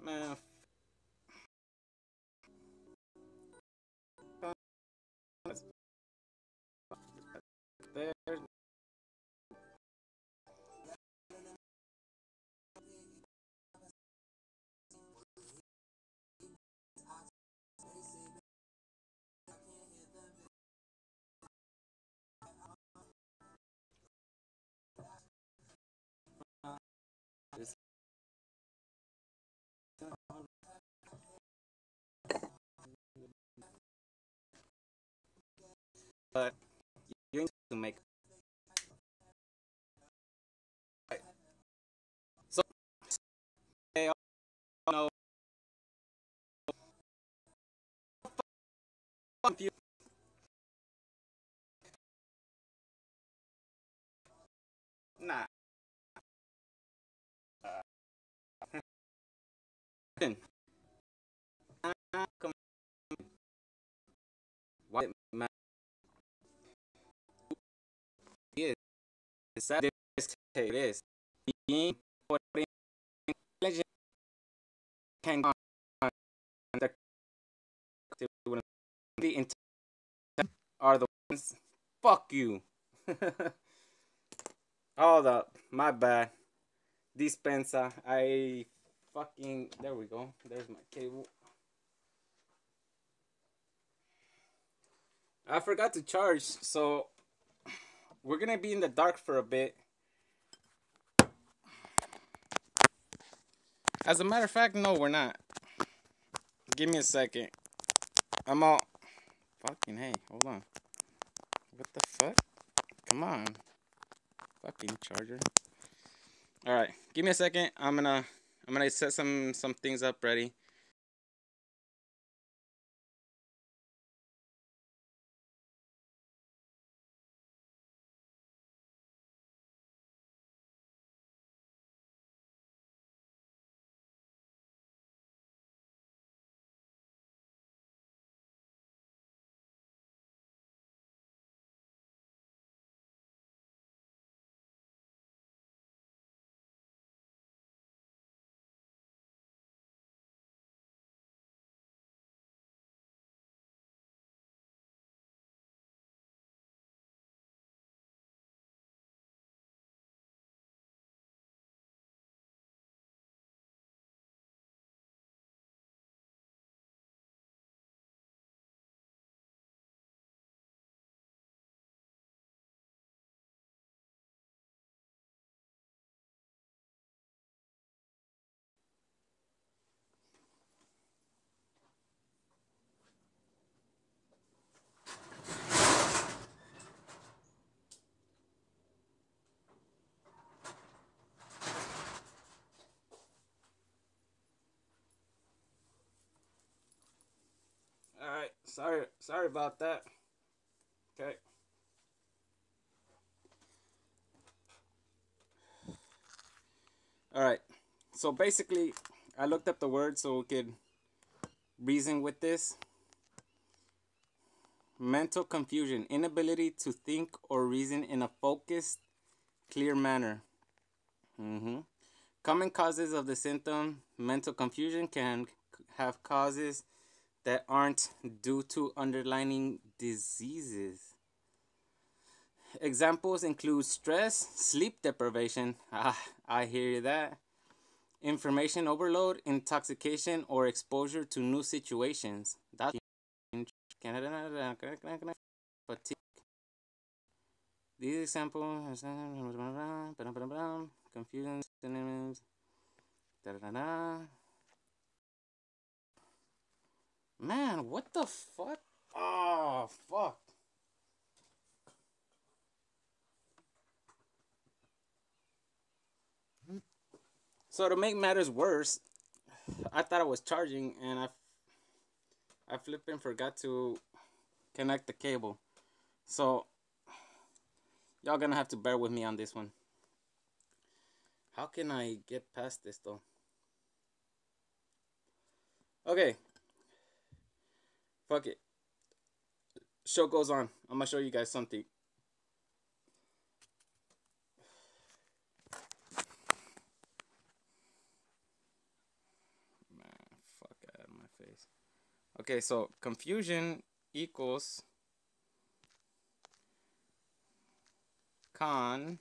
Man, there. But you need to make. So I don't know if you. Nah. What man is that this it is being intelligent can go on the intelligent are the ones. Fuck you. Hold up, my bad. Dispensa. I fucking there we go. There's my cable. I forgot to charge, so we're gonna be in the dark for a bit. As a matter of fact, no, we're not. Give me a second. I'm all fucking hey, hold on. What the fuck? Come on. Fucking charger. Alright, give me a second. I'm gonna set some things up ready. Alright, sorry about that. Okay. Alright. So basically I looked up the word so we could reason with this. Mental confusion, inability to think or reason in a focused, clear manner. Common causes of the symptom mental confusion can have causes that aren't due to underlying diseases. Examples include stress, sleep deprivation. I hear that. Information overload, intoxication, or exposure to new situations. That's fatigue. These examples confusion synonyms. Man, what the fuck? Oh, fuck. So to make matters worse, I thought I was charging and I flipping forgot to connect the cable. So y'all gonna have to bear with me on this one. How can I get past this though? Okay. Fuck it. Show goes on. I'm gonna show you guys something. case. Okay, so confusion equals confuse,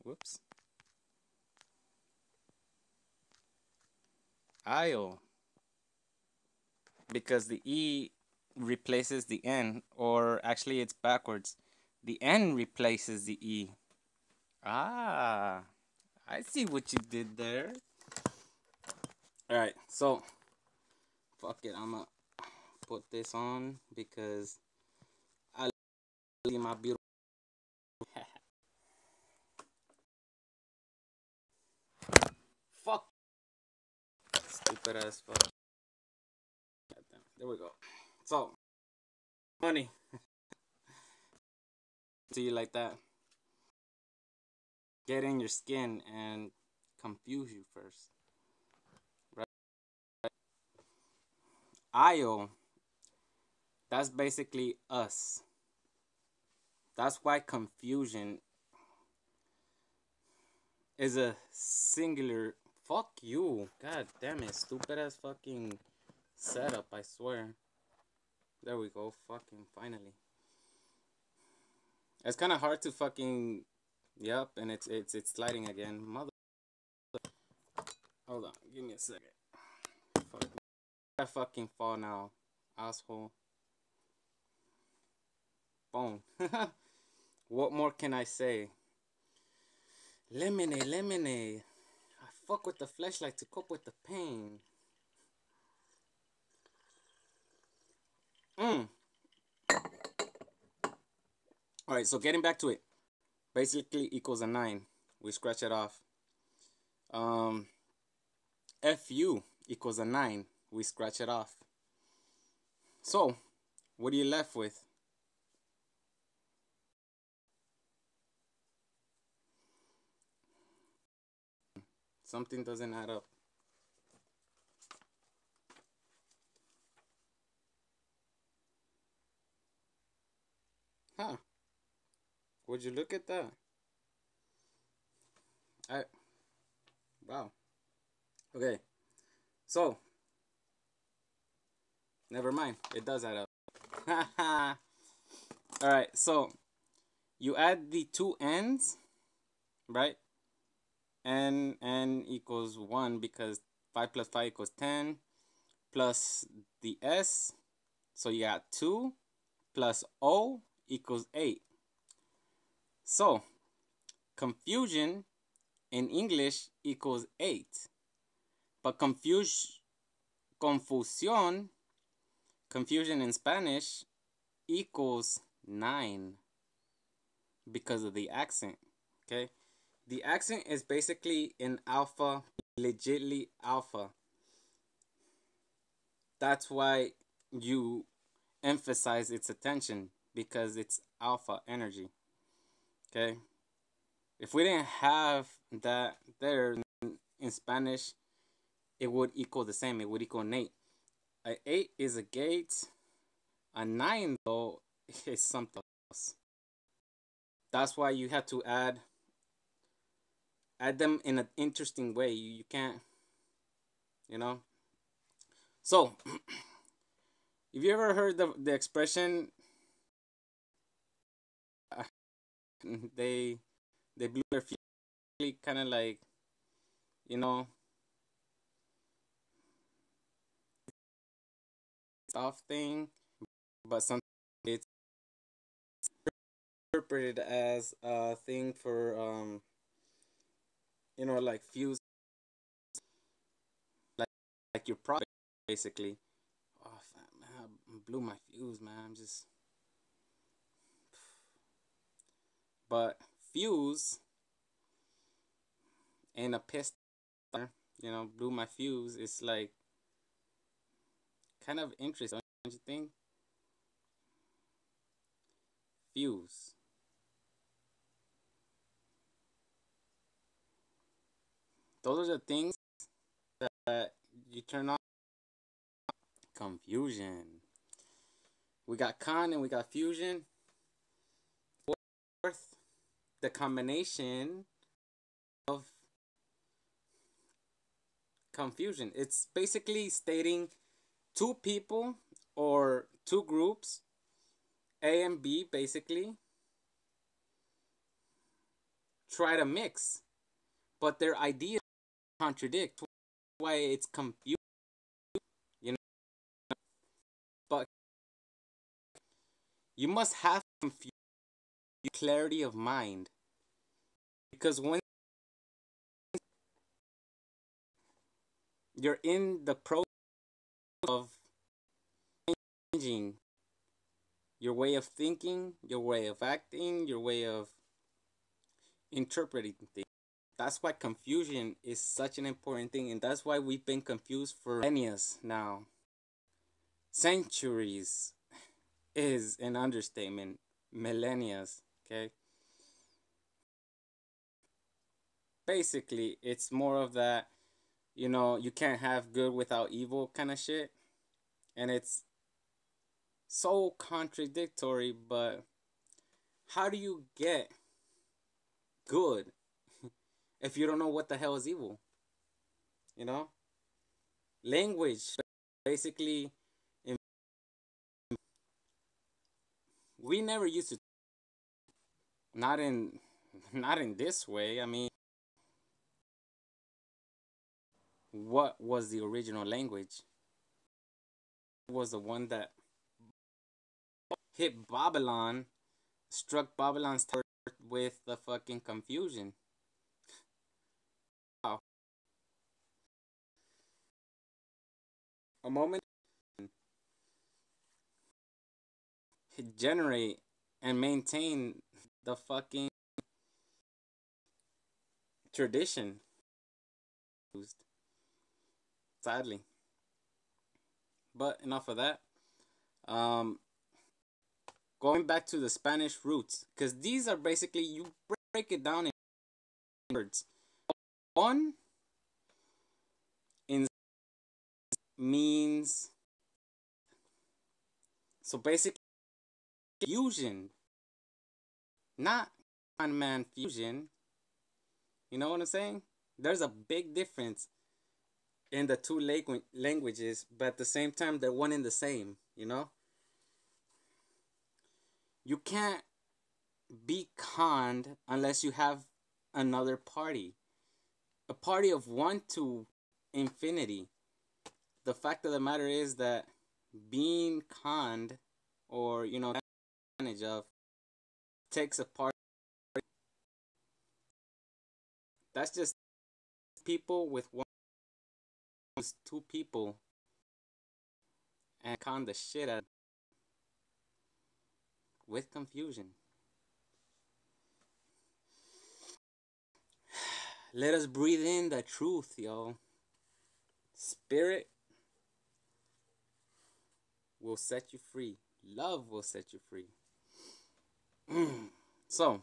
whoops, aisle, because the E replaces the N, or actually it's backwards. The N replaces the E. Ah, I see what you did there. All right, so fuck it, I'm gonna put this on because I leave my beautiful. Fuck, stupid ass fuck. There we go. So, money to you like that. Get in your skin and confuse you first. Right? Io, that's basically us. That's why confusion is a singular. Fuck you. God damn it. Stupid ass fucking setup, I swear. There we go. Fucking finally. It's kind of hard to fucking. Yep, and it's sliding again. Mother. Hold on. Give me a second. Fuck. I fucking fall now. Asshole. Boom. What more can I say? Lemonade, lemonade. I fuck with the flashlight to cope with the pain. Alright, so getting back to it. Basically equals a 9. We scratch it off. FU equals a 9. We scratch it off. So, what are you left with? Something doesn't add up. Huh. Would you look at that? Wow. Okay. So, never mind. It does add up. Alright, so you add the two ends, right? N equals 1 because 5 plus 5 equals 10 plus the S. So you got 2 plus O equals 8. So confusion in English equals 8. But confusion in Spanish equals 9 because of the accent. Okay? The accent is basically in alpha, legitly alpha. That's why you emphasize its attention because it's alpha energy. Okay? If we didn't have that there in Spanish, it would equal the same. It would equal an 8. An 8 is a gate. A 9, though, is something else. That's why you have to add them in an interesting way. You can't, you know. So, have you ever heard the expression? They blew their fuse, kind of like, you know, off thing, but sometimes it's interpreted as a thing for you know, like fuse, like your product basically. Oh man, I blew my fuse, man. I'm just, but fuse and a pistol, you know, blew my fuse. It's like kind of interesting, don't you think? Fuse. Those are the things that you turn on. Confusion. We got con and we got fusion. Fourth, the combination of confusion. It's basically stating two people or two groups, A and B, basically try to mix, but their ideas contradict. Why it's confusing, you know. But you must have clarity of mind, because when you're in the process of changing your way of thinking, your way of acting, your way of interpreting things. That's why confusion is such an important thing, and that's why we've been confused for millennia now. Centuries is an understatement. Millennia, okay? Basically, it's more of that, you can't have good without evil kind of shit. And it's so contradictory, but how do you get good if you don't know what the hell is evil? You know? Language basically, we never used to, not in not in this way. I mean, what was the original language? It was the one that hit Babylon, struck Babylon's tower with the fucking confusion. Wow. A moment generate and maintain the fucking tradition. Sadly. But enough of that. Um, Going back to the Spanish roots, because these are basically, you break it down in words. One in means, so basically fusion, not one man fusion. You know what I'm saying? There's a big difference in the two languages, but at the same time, they're one in the same. You can't be conned unless you have another party. A party of one to infinity. The fact of the matter is that being conned, or advantage of, takes a part. That's just people with one, two people, and con the shit out with confusion. Let us breathe in the truth, yo. Spirit will set you free. Love will set you free. So,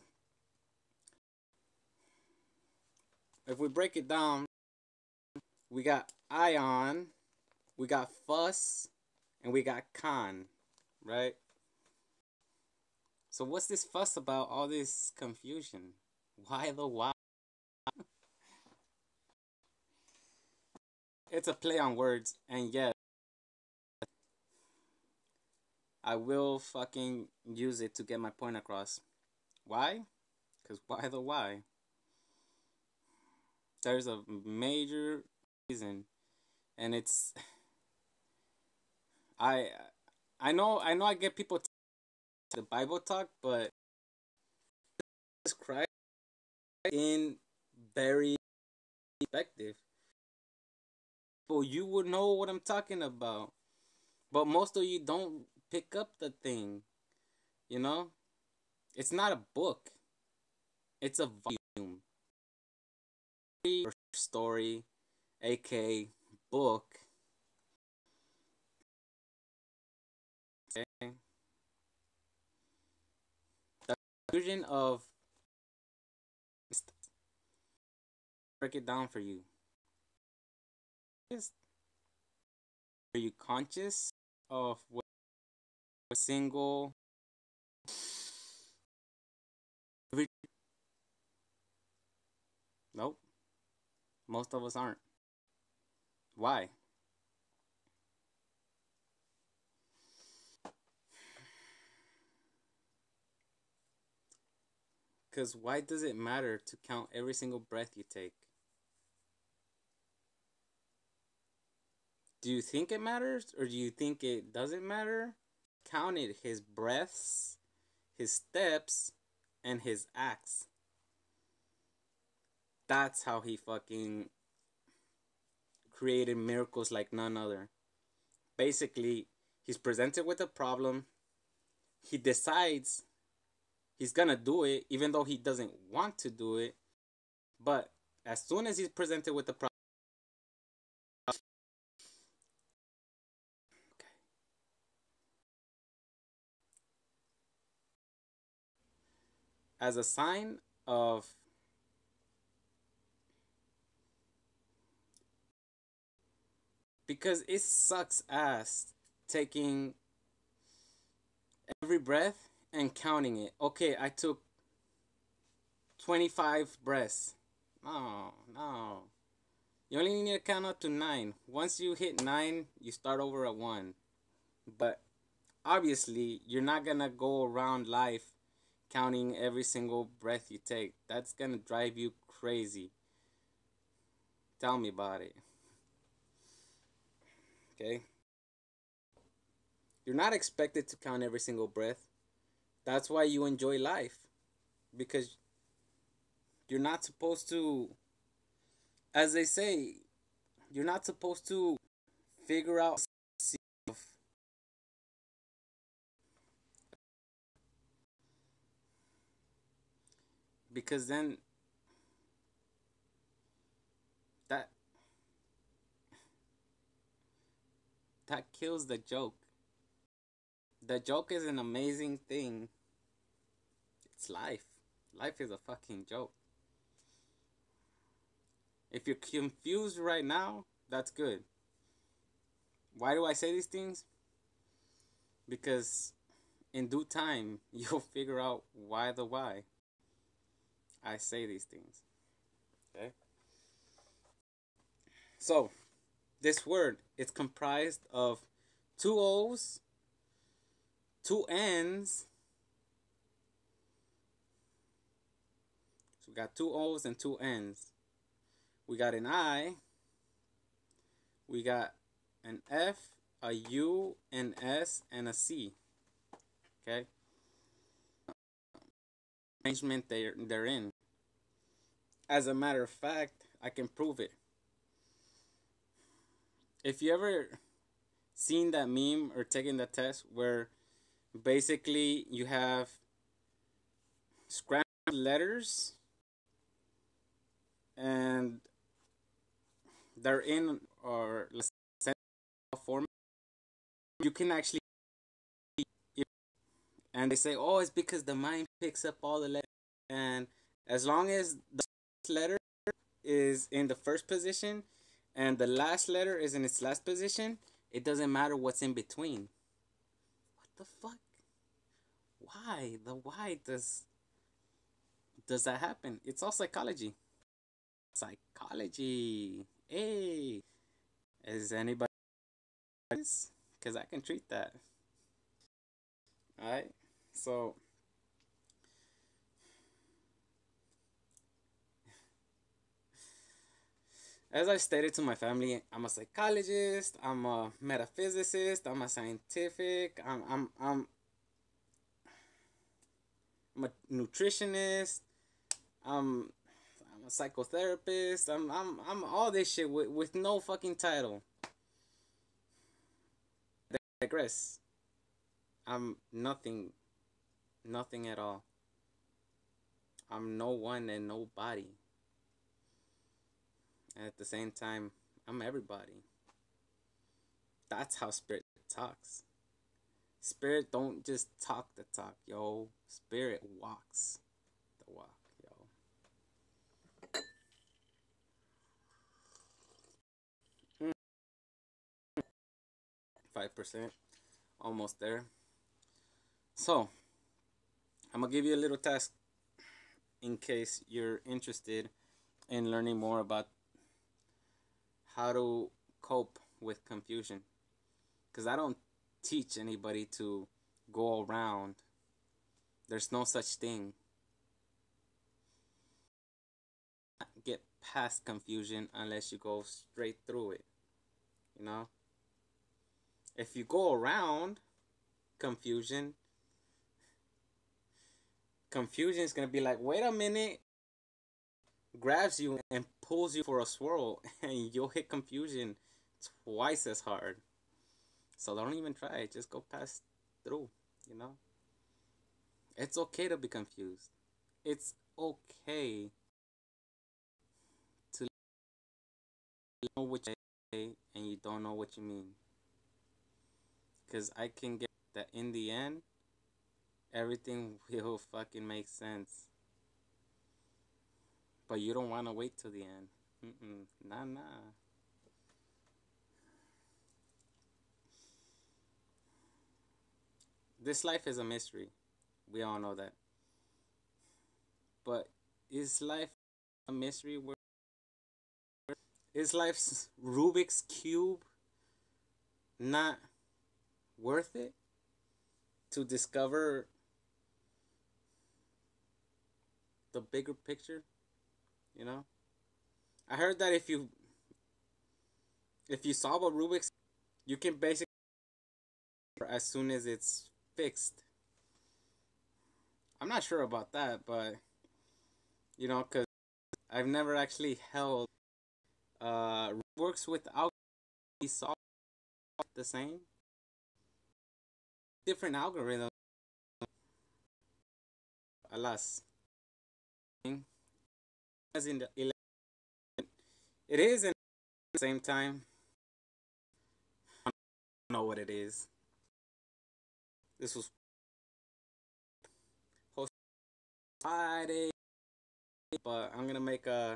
if we break it down, we got ion, we got fuss, and we got con, right? So what's this fuss about, all this confusion? Why the why? It's a play on words, and yes, I will fucking use it to get my point across. Why? Because why the why? There's a major reason, and it's I I know I get people to the Bible talk, but Jesus Christ in very effective. Well, you would know what I'm talking about, but most of you don't pick up the thing. You know, it's not a book; it's a volume, story, aka book. Okay? The conclusion of, break it down for you. Are you conscious of what a single Nope. Most of us aren't. Why? Because why does it matter to count every single breath you take? Do you think it matters or do you think it doesn't matter? Counted his breaths, his steps, and his acts. That's how he fucking created miracles like none other. Basically, he's presented with a problem. He decides he's gonna do it, even though he doesn't want to do it. But as soon as he's presented with the problem, as a sign of because it sucks ass taking every breath and counting it. Okay, I took 25 breaths. No, no. You only need to count up to 9. Once you hit 9, you start over at 1. But obviously, you're not gonna go around life counting every single breath you take. That's gonna drive you crazy. Tell me about it. Okay? You're not expected to count every single breath. That's why you enjoy life. Because you're not supposed to, as they say, you're not supposed to figure out because then that that kills the joke. The joke is an amazing thing. It's life. Life is a fucking joke. If you're confused right now, that's good. Why do I say these things? Because in due time, you'll figure out why I say these things. Okay? So, this word is comprised of two O's, two N's. So we got two O's and two N's. We got an I, we got an F, a U, an S, and a C. Okay? Arrangement they're in. As a matter of fact, I can prove it. If you ever seen that meme or taken that test where basically you have scrambled letters and they're in or let's say format, you can actually and they say, oh, it's because the mind picks up all the letters, and as long as the letter is in the first position and the last letter is in its last position, it doesn't matter what's in between. What the fuck? Why? The why does that happen? It's all psychology. Psychology. Hey, is anybody? Because I can treat that. All right. So as I stated to my family, I'm a psychologist. I'm a metaphysicist. I'm a scientific. I'm a nutritionist. I'm a psychotherapist. I'm all this shit with no fucking title. I digress. I'm nothing, nothing at all. I'm no one and nobody. And at the same time, I'm everybody. That's how spirit talks. Spirit don't just talk the talk, yo. Spirit walks the walk, yo. 5%, almost there. So, I'm gonna give you a little task in case you're interested in learning more about how to cope with confusion. Because I don't teach anybody to go around. There's no such thing. Get past confusion unless you go straight through it. You know? If you go around confusion, confusion is going to be like, wait a minute, grabs you and pulls you for a swirl, and you'll hit confusion twice as hard. So don't even try it. Just go past through, you know? It's okay to be confused. It's okay to know what you say and you don't know what you mean. Because I can get that in the end, everything will fucking make sense. But you don't want to wait till the end. Nah, nah. This life is a mystery. We all know that. But is life a mystery? Is life's Rubik's Cube not worth it to discover the bigger picture? You know? I heard that if you solve a Rubik's, you can basically as soon as it's fixed. I'm not sure about that, but because I've never actually held works without solve the same different algorithm. Alas, as in it is in the same time. I don't know what it is. This was posted Friday, but I'm gonna make a